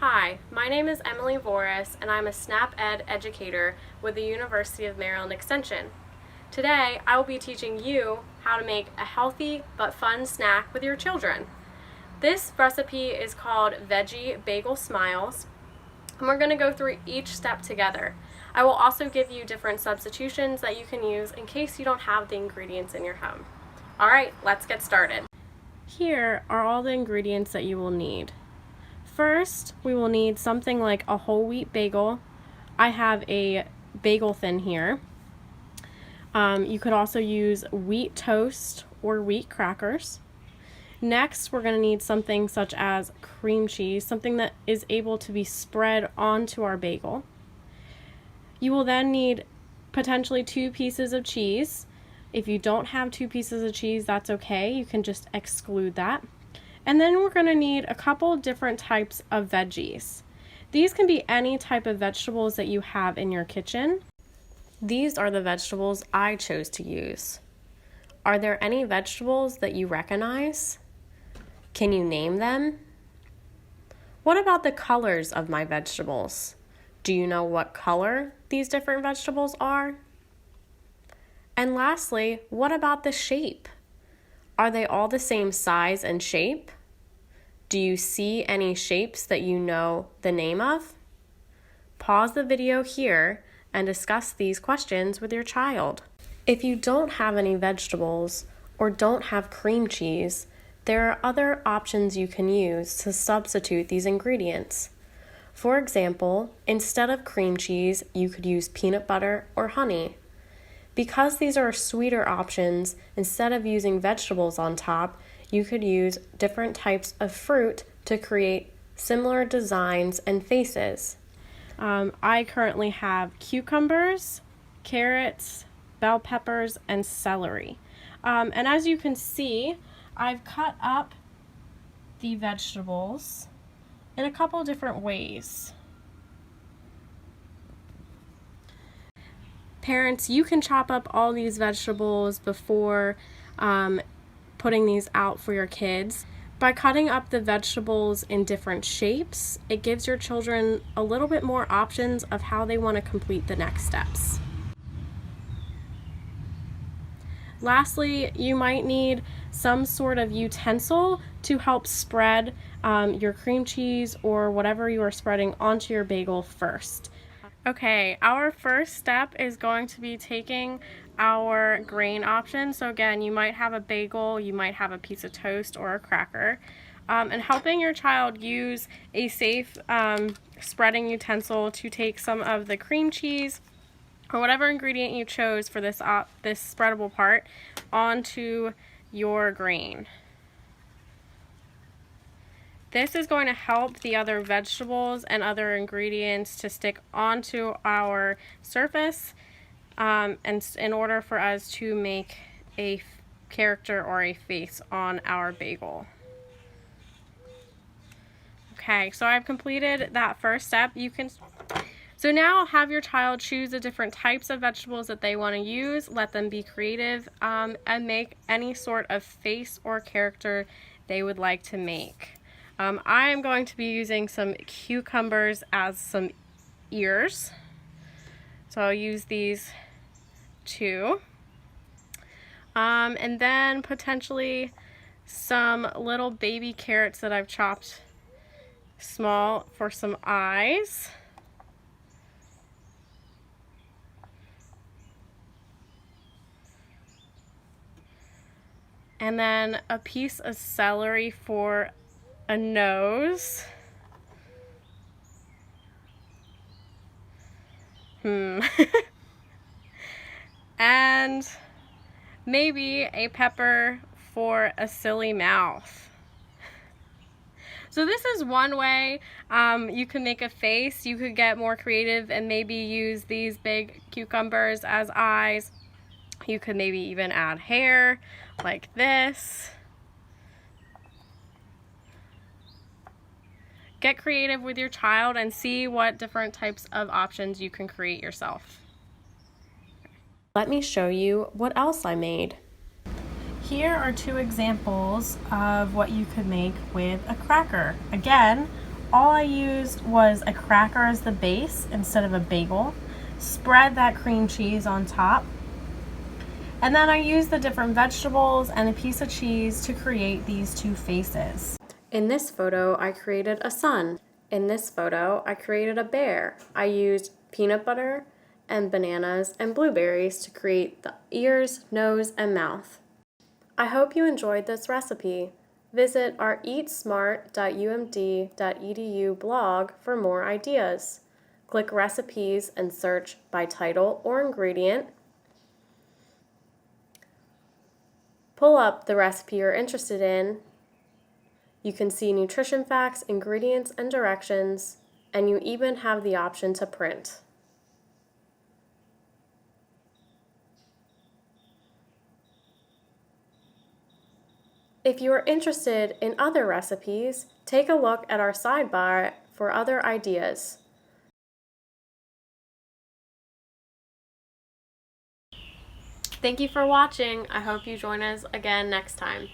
Hi, my name is Emily Voris, and I'm a SNAP Ed educator with the University of Maryland Extension. Today, I will be teaching you how to make a healthy but fun snack with your children. This recipe is called Veggie Bagel Smiles, and we're going to go through each step together. I will also give you different substitutions that you can use in case you don't have the ingredients in your home. Alright, let's get started. Here are all the ingredients that you will need. First, we will need something like a whole wheat bagel. I have a bagel thin here. You could also use wheat toast or wheat crackers. Next, we're going to need something such as cream cheese, something that is able to be spread onto our bagel. You will then need potentially 2 pieces of cheese. If you don't have 2 pieces of cheese, that's okay. You can just exclude that. And then we're going to need a couple different types of veggies. These can be any type of vegetables that you have in your kitchen. These are the vegetables I chose to use. Are there any vegetables that you recognize? Can you name them? What about the colors of my vegetables? Do you know what color these different vegetables are? And lastly, what about the shape? Are they all the same size and shape? Do you see any shapes that you know the name of? Pause the video here and discuss these questions with your child. If you don't have any vegetables or don't have cream cheese, there are other options you can use to substitute these ingredients. For example, instead of cream cheese, you could use peanut butter or honey. Because these are sweeter options, instead of using vegetables on top, you could use different types of fruit to create similar designs and faces. I currently have cucumbers, carrots, bell peppers, and celery. And as you can see, I've cut up the vegetables in a couple different ways. Parents, you can chop up all these vegetables before putting these out for your kids. By cutting up the vegetables in different shapes, it gives your children a little bit more options of how they want to complete the next steps. Lastly, you might need some sort of utensil to help spread your cream cheese or whatever you are spreading onto your bagel first. Okay, our first step is going to be taking our grain option. So again, you might have a bagel, you might have a piece of toast or a cracker, and helping your child use a safe spreading utensil to take some of the cream cheese or whatever ingredient you chose for this spreadable part onto your grain. This is going to help the other vegetables and other ingredients to stick onto our surface and in order for us to make a character or a face on our bagel. Okay, so I've completed that first step. So now have your child choose the different types of vegetables that they want to use. Let them be creative and make any sort of face or character they would like to make. I am going to be using some cucumbers as some ears. So I'll use these 2. And then potentially some little baby carrots that I've chopped small for some eyes. And then a piece of celery for a nose. And maybe a pepper for a silly mouth. So this is one way you can make a face. You could get more creative and maybe use these big cucumbers as eyes. You could maybe even add hair like this. Get creative with your child and see what different types of options you can create yourself. Let me show you what else I made. Here are 2 examples of what you could make with a cracker. Again, all I used was a cracker as the base instead of a bagel. Spread that cream cheese on top. And then I used the different vegetables and a piece of cheese to create these two faces. In this photo, I created a sun. In this photo, I created a bear. I used peanut butter and bananas and blueberries to create the ears, nose, and mouth. I hope you enjoyed this recipe. Visit our eatsmart.umd.edu blog for more ideas. Click recipes and search by title or ingredient. Pull up the recipe you're interested in. You can see nutrition facts, ingredients, and directions, and you even have the option to print. If you are interested in other recipes, take a look at our sidebar for other ideas. Thank you for watching. I hope you join us again next time.